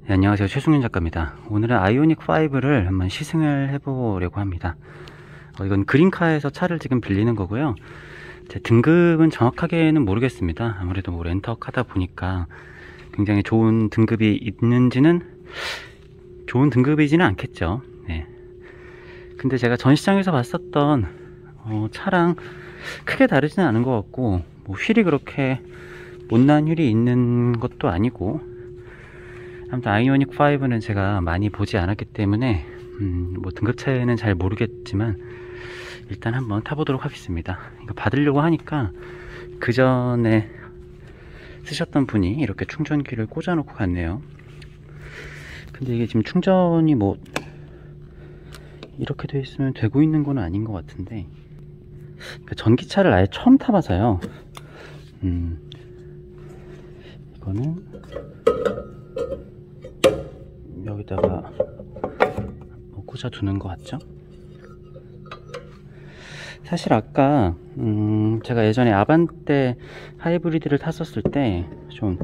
네, 안녕하세요. 최승윤 작가입니다. 오늘은 아이오닉 5를 한번 시승을 해보려고 합니다. 이건 그린카에서 차를 지금 빌리는 거고요. 제 등급은 정확하게는 모르겠습니다. 아무래도 뭐 렌터카다 보니까 굉장히 좋은 등급이 있는지는, 좋은 등급이지는 않겠죠. 네. 근데 제가 전시장에서 봤었던 차랑 크게 다르지는 않은 것 같고, 뭐 휠이 그렇게 못난 휠이 있는 것도 아니고, 아무튼 아이오닉 5는 제가 많이 보지 않았기 때문에 뭐 등급 차이는 잘 모르겠지만 일단 한번 타보도록 하겠습니다. 이거 받으려고 하니까 그 전에 쓰셨던 분이 이렇게 충전기를 꽂아 놓고 갔네요. 근데 이게 지금 충전이 뭐 이렇게 돼 있으면 되고 있는 건 아닌 것 같은데, 그러니까 전기차를 아예 처음 타봐서요. 이거는 여기다가 꽂아 두는 것 같죠? 사실 아까 제가 예전에 아반떼 하이브리드를 탔었을 때 좀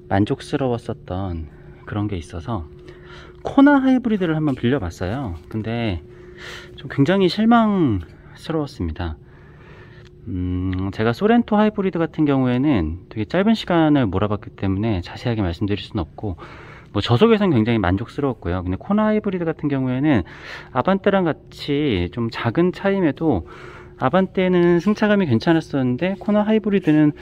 만족스러웠었던 그런 게 있어서 코나 하이브리드를 한번 빌려봤어요. 근데 좀 굉장히 실망스러웠습니다. 제가 소렌토 하이브리드 같은 경우에는 되게 짧은 시간을 몰아봤기 때문에 자세하게 말씀드릴 수는 없고, 뭐 저속에서는 굉장히 만족스러웠고요. 근데 코나 하이브리드 같은 경우에는 아반떼랑 같이 좀 작은 차임에도 아반떼는 승차감이 괜찮았었는데 코나 하이브리드는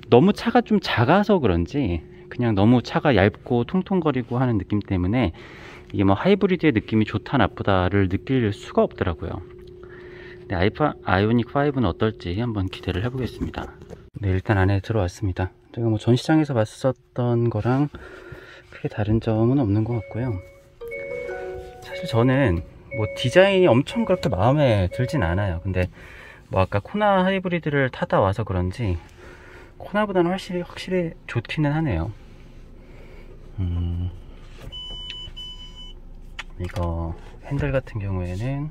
너무 차가 좀 작아서 그런지 그냥 너무 차가 얇고 통통거리고 하는 느낌 때문에 이게 뭐 하이브리드의 느낌이 좋다 나쁘다를 느낄 수가 없더라고요. 네, 아이오닉 5는 어떨지 한번 기대를 해보겠습니다. 네, 일단 안에 들어왔습니다. 제가 뭐 전시장에서 봤었던 거랑 크게 다른 점은 없는 것 같고요. 사실 저는 뭐 디자인이 엄청 그렇게 마음에 들진 않아요. 근데 뭐 아까 코나 하이브리드를 타다 와서 그런지 코나보다는 확실히 좋기는 하네요. 이거 핸들 같은 경우에는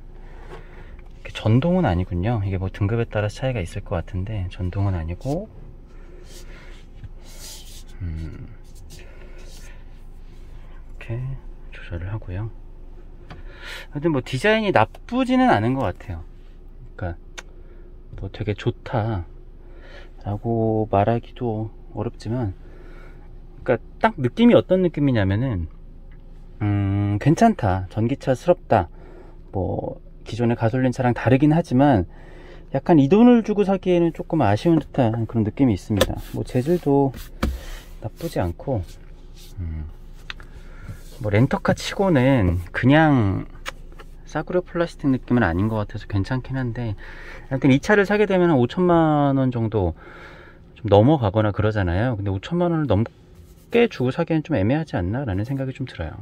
전동은 아니군요. 이게 뭐 등급에 따라서 차이가 있을 것 같은데 전동은 아니고, 이렇게 조절을 하고요. 근데 뭐 디자인이 나쁘지는 않은 것 같아요. 그러니까 뭐 되게 좋다 라고 말하기도 어렵지만, 그러니까 딱 느낌이 어떤 느낌이냐면은 괜찮다, 전기차스럽다, 뭐 기존의 가솔린 차랑 다르긴 하지만 약간 이 돈을 주고 사기에는 조금 아쉬운 듯한 그런 느낌이 있습니다. 뭐 재질도 나쁘지 않고, 뭐 렌터카 치고는 그냥 싸구려 플라스틱 느낌은 아닌 것 같아서 괜찮긴 한데, 아무튼 이 차를 사게 되면 5천만원 정도 좀 넘어가거나 그러잖아요. 근데 5천만원을 넘게 주고 사기엔 좀 애매하지 않나 라는 생각이 좀 들어요.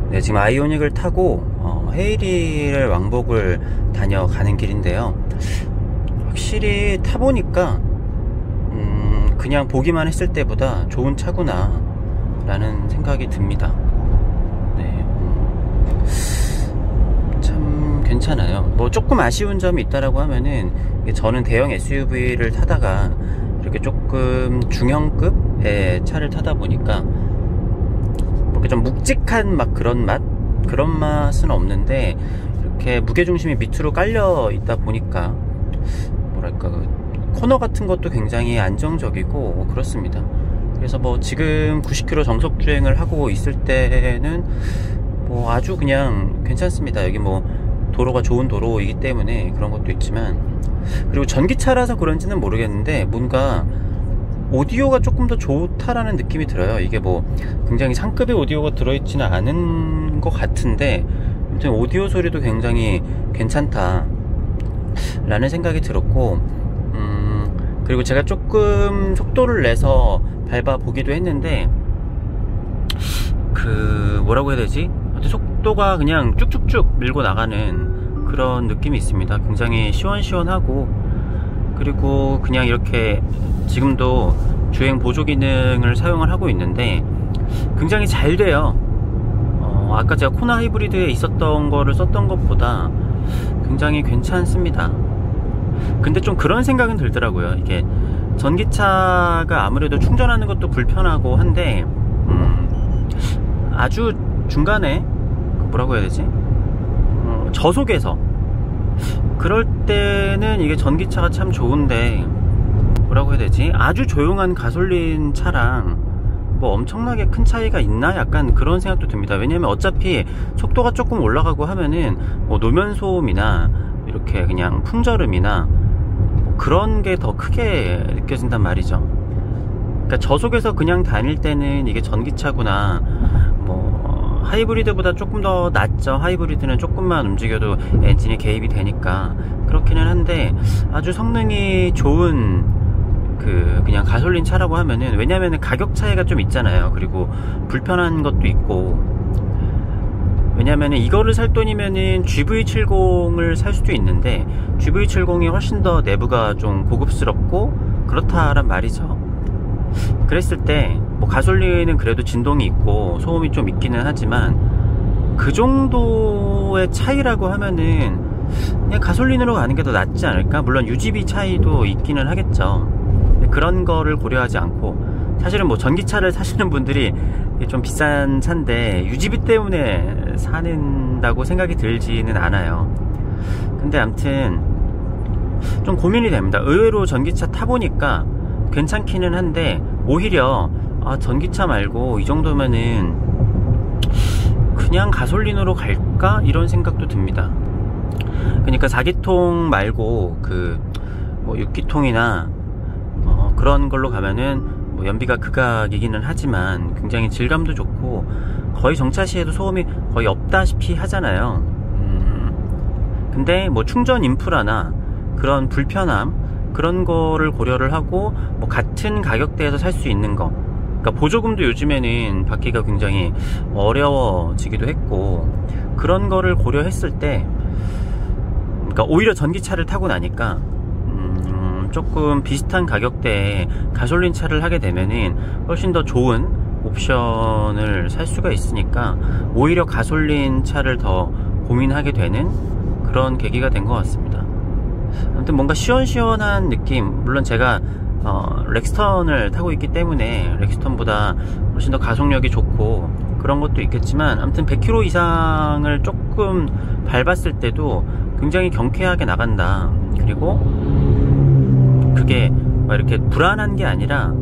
네, 지금 아이오닉을 타고 헤이리를 왕복을 다녀가는 길인데요. 확실히 타보니까 그냥 보기만 했을 때보다 좋은 차구나 라는 생각이 듭니다. 네, 참 괜찮아요. 뭐 조금 아쉬운 점이 있다라고 하면은, 저는 대형 SUV를 타다가 이렇게 조금 중형급의 차를 타다 보니까 뭐 좀 묵직한 막 그런 맛은 없는데, 이렇게 무게중심이 밑으로 깔려 있다 보니까 뭐랄까, 코너 같은 것도 굉장히 안정적이고 그렇습니다. 그래서 뭐 지금 90km 정속 주행을 하고 있을 때는 뭐 아주 그냥 괜찮습니다. 여기 뭐 도로가 좋은 도로이기 때문에 그런 것도 있지만, 그리고 전기차라서 그런지는 모르겠는데 뭔가 오디오가 조금 더 좋다라는 느낌이 들어요. 이게 뭐 굉장히 상급의 오디오가 들어있지는 않은 것 같은데, 아무튼 오디오 소리도 굉장히 괜찮다 라는 생각이 들었고, 그리고 제가 조금 속도를 내서 밟아 보기도 했는데, 뭐라고 해야 되지? 속도가 그냥 쭉쭉쭉 밀고 나가는 그런 느낌이 있습니다. 굉장히 시원시원하고, 그리고 그냥 이렇게 지금도 주행 보조 기능을 사용을 하고 있는데 굉장히 잘 돼요. 아까 제가 코나 하이브리드에 있었던 거를 썼던 것보다 굉장히 괜찮습니다. 근데 좀 그런 생각은 들더라고요. 이게 전기차가 아무래도 충전하는 것도 불편하고 한데 아주 중간에 뭐라고 해야 되지? 저속에서 그럴 때는 이게 전기차가 참 좋은데, 뭐라고 해야 되지? 아주 조용한 가솔린 차랑 뭐 엄청나게 큰 차이가 있나? 약간 그런 생각도 듭니다. 왜냐면 어차피 속도가 조금 올라가고 하면은 뭐 노면 소음이나 이렇게 그냥 풍절음이나 뭐 그런 게 더 크게 느껴진단 말이죠. 그러니까 저속에서 그냥 다닐 때는 이게 전기차구나, 뭐 하이브리드보다 조금 더 낫죠. 하이브리드는 조금만 움직여도 엔진이 개입이 되니까 그렇기는 한데, 아주 성능이 좋은 그냥 가솔린 차라고 하면은, 왜냐면은 가격 차이가 좀 있잖아요. 그리고 불편한 것도 있고, 왜냐면은 이거를 살 돈이면은 GV70을 살 수도 있는데, GV70이 훨씬 더 내부가 좀 고급스럽고 그렇다란 말이죠. 그랬을 때 뭐 가솔린은 그래도 진동이 있고 소음이 좀 있기는 하지만, 그 정도의 차이라고 하면은 그냥 가솔린으로 가는 게 더 낫지 않을까? 물론 유지비 차이도 있기는 하겠죠. 그런 거를 고려하지 않고, 사실은 뭐 전기차를 사시는 분들이 좀 비싼 차인데 유지비 때문에 사는다고 생각이 들지는 않아요. 근데 암튼 좀 고민이 됩니다. 의외로 전기차 타보니까 괜찮기는 한데, 오히려 전기차 말고 이 정도면은 그냥 가솔린으로 갈까? 이런 생각도 듭니다. 그러니까 4기통 말고 뭐 6기통이나 그런 걸로 가면은 뭐 연비가 극악이기는 하지만 굉장히 질감도 좋고, 거의 정차시에도 소음이 거의 없다시피 하잖아요. 근데 뭐 충전 인프라나 그런 불편함, 그런 거를 고려를 하고 뭐 같은 가격대에서 살 수 있는 거, 그러니까 보조금도 요즘에는 받기가 굉장히 어려워지기도 했고, 그런 거를 고려했을 때, 그러니까 오히려 전기차를 타고 나니까 조금 비슷한 가격대에 가솔린 차를 하게 되면은 훨씬 더 좋은 옵션을 살 수가 있으니까, 오히려 가솔린 차를 더 고민하게 되는 그런 계기가 된 것 같습니다. 아무튼 뭔가 시원시원한 느낌, 물론 제가 렉스턴을 타고 있기 때문에 렉스턴보다 훨씬 더 가속력이 좋고 그런 것도 있겠지만, 아무튼 100km 이상을 조금 밟았을 때도 굉장히 경쾌하게 나간다. 그리고 그게 막 이렇게 불안한 게 아니라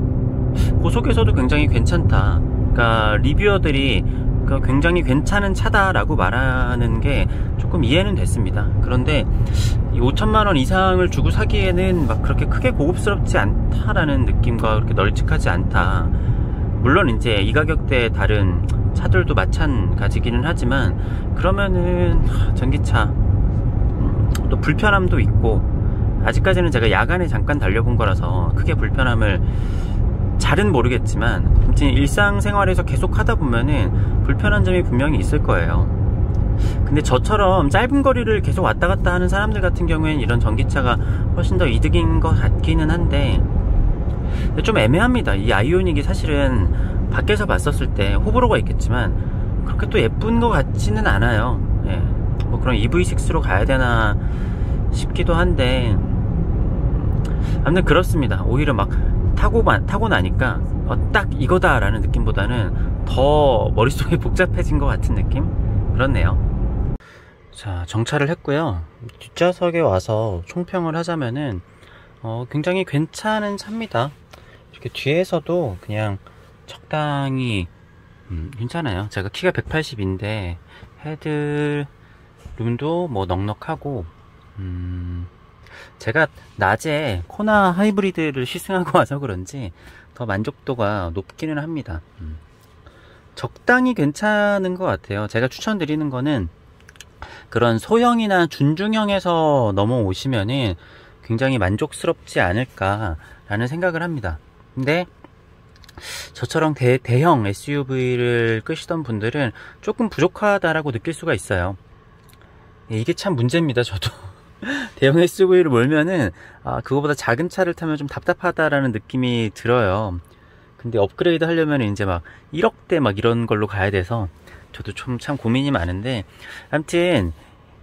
고속에서도 굉장히 괜찮다. 그러니까 리뷰어들이 굉장히 괜찮은 차다라고 말하는 게 조금 이해는 됐습니다. 그런데 이 5천만원 이상을 주고 사기에는 막 그렇게 크게 고급스럽지 않다라는 느낌과 그렇게 널찍하지 않다. 물론 이제 이 가격대에 다른 차들도 마찬가지기는 하지만, 그러면은 전기차 또 불편함도 있고, 아직까지는 제가 야간에 잠깐 달려본 거라서 크게 불편함을 잘은 모르겠지만, 아무튼 일상생활에서 계속 하다 보면은 불편한 점이 분명히 있을 거예요. 근데 저처럼 짧은 거리를 계속 왔다 갔다 하는 사람들 같은 경우에는 이런 전기차가 훨씬 더 이득인 것 같기는 한데, 좀 애매합니다. 이 아이오닉이 사실은 밖에서 봤었을 때 호불호가 있겠지만 그렇게 또 예쁜 것 같지는 않아요. 예. 뭐 그런 EV6로 가야 되나 싶기도 한데, 아무튼 그렇습니다. 오히려 막 타고 나니까 딱 이거다 라는 느낌보다는 더 머릿속이 복잡해진 것 같은 느낌? 그렇네요. 자, 정차를 했고요. 뒷좌석에 와서 총평을 하자면은 굉장히 괜찮은 차입니다. 이렇게 뒤에서도 그냥 적당히 괜찮아요. 제가 키가 180인데 헤드룸도 뭐 넉넉하고, 제가 낮에 코나 하이브리드를 시승하고 와서 그런지 더 만족도가 높기는 합니다. 적당히 괜찮은 것 같아요. 제가 추천드리는 거는 그런 소형이나 준중형에서 넘어오시면은 굉장히 만족스럽지 않을까라는 생각을 합니다. 근데 저처럼 대형 SUV를 끄시던 분들은 조금 부족하다라고 느낄 수가 있어요. 이게 참 문제입니다. 저도 대형 SUV를 몰면은 그거보다 작은 차를 타면 좀 답답하다라는 느낌이 들어요. 근데 업그레이드 하려면 이제 막 1억대 막 이런 걸로 가야 돼서 저도 좀 참 고민이 많은데, 아무튼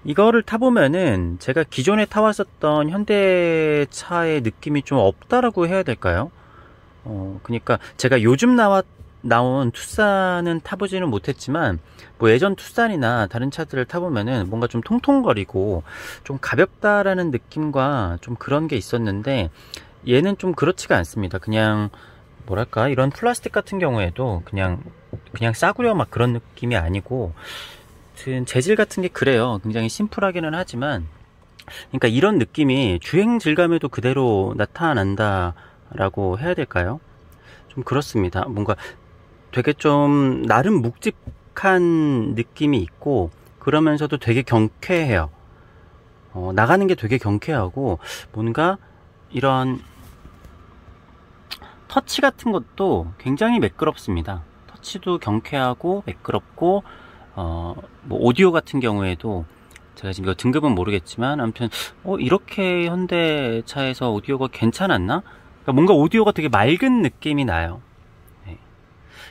이거를 타보면은 제가 기존에 타왔었던 현대차의 느낌이 좀 없다라고 해야 될까요? 그러니까 제가 요즘 나온 투싼은 타보지는 못했지만 뭐 예전 투싼이나 다른 차들을 타보면은 뭔가 좀 통통거리고 좀 가볍다라는 느낌과 좀 그런 게 있었는데, 얘는 좀 그렇지가 않습니다. 그냥 뭐랄까, 이런 플라스틱 같은 경우에도 그냥 싸구려 막 그런 느낌이 아니고, 재질 같은 게 그래요. 굉장히 심플하기는 하지만, 그러니까 이런 느낌이 주행 질감에도 그대로 나타난다라고 해야 될까요? 좀 그렇습니다. 뭔가 되게 좀 나름 묵직한 느낌이 있고, 그러면서도 되게 경쾌해요. 나가는 게 되게 경쾌하고, 뭔가 이런 터치 같은 것도 굉장히 매끄럽습니다. 터치도 경쾌하고 매끄럽고, 뭐 오디오 같은 경우에도 제가 지금 이거 등급은 모르겠지만 아무튼 이렇게 현대차에서 오디오가 괜찮았나? 그러니까 뭔가 오디오가 되게 맑은 느낌이 나요. 네.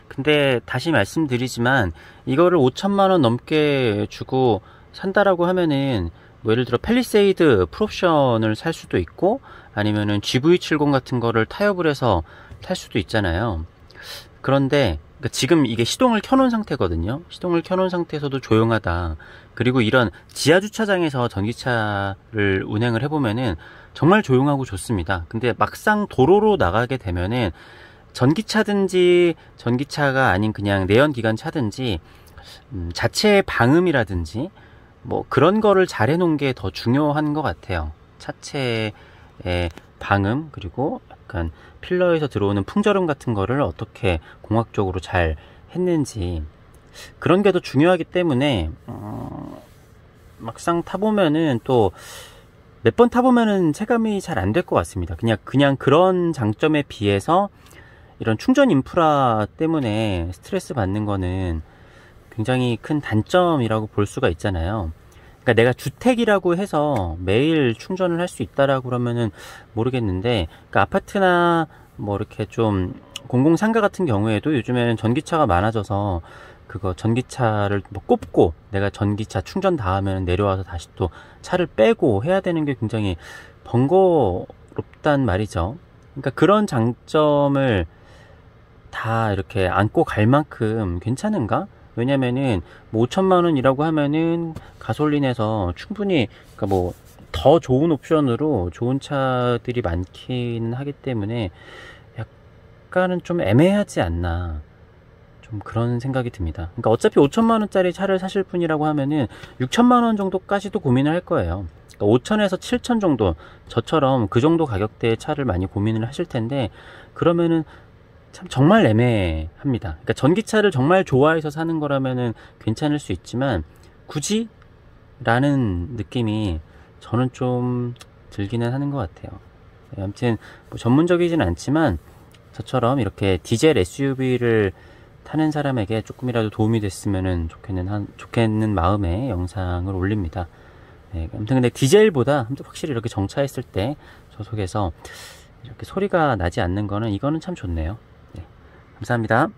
근데 다시 말씀드리지만 이거를 5천만원 넘게 주고 산다라고 하면은 뭐 예를 들어 팰리세이드 풀옵션을 살 수도 있고, 아니면은 GV70 같은 거를 타협을 해서 탈 수도 있잖아요. 그런데 그러니까 지금 이게 시동을 켜놓은 상태거든요. 시동을 켜놓은 상태에서도 조용하다. 그리고 이런 지하주차장에서 전기차를 운행을 해보면은 정말 조용하고 좋습니다. 근데 막상 도로로 나가게 되면은 전기차든지 전기차가 아닌 그냥 내연기관 차든지 자체의 방음이라든지 뭐 그런 거를 잘 해놓은 게 더 중요한 것 같아요. 차체의 방음, 그리고 약간 필러에서 들어오는 풍절음 같은 거를 어떻게 공학적으로 잘 했는지, 그런 게 더 중요하기 때문에 막상 타보면은 또 몇 번 타보면은 체감이 잘 안 될 것 같습니다. 그냥 그런 장점에 비해서 이런 충전 인프라 때문에 스트레스 받는 거는 굉장히 큰 단점이라고 볼 수가 있잖아요. 그러니까 내가 주택이라고 해서 매일 충전을 할 수 있다라고 그러면은 모르겠는데, 그러니까 아파트나 뭐 이렇게 좀 공공상가 같은 경우에도 요즘에는 전기차가 많아져서 그거 전기차를 뭐 꼽고 내가 전기차 충전 다 하면 내려와서 다시 또 차를 빼고 해야 되는 게 굉장히 번거롭단 말이죠. 그러니까 그런 장점을 다 이렇게 안고 갈 만큼 괜찮은가? 왜냐면은 뭐 5천만 원이라고 하면은 가솔린에서 충분히, 그러니까 뭐 더 좋은 옵션으로 좋은 차들이 많긴 하기 때문에 약간은 좀 애매하지 않나, 좀 그런 생각이 듭니다. 그러니까 어차피 5천만 원짜리 차를 사실 분이라고 하면은 6천만 원 정도까지도 고민을 할 거예요. 그러니까 5천에서 7천 정도, 저처럼 그 정도 가격대의 차를 많이 고민을 하실 텐데, 그러면은 참 정말 애매합니다. 그러니까 전기차를 정말 좋아해서 사는 거라면은 괜찮을 수 있지만, 굳이? 라는 느낌이 저는 좀 들기는 하는 것 같아요. 아무튼 뭐 전문적이진 않지만 저처럼 이렇게 디젤 SUV를 타는 사람에게 조금이라도 도움이 됐으면 좋겠는 마음에 영상을 올립니다. 네, 아무튼 근데 디젤보다 확실히 이렇게 정차했을 때 저속에서 이렇게 소리가 나지 않는 거는, 이거는 참 좋네요. 네, 감사합니다.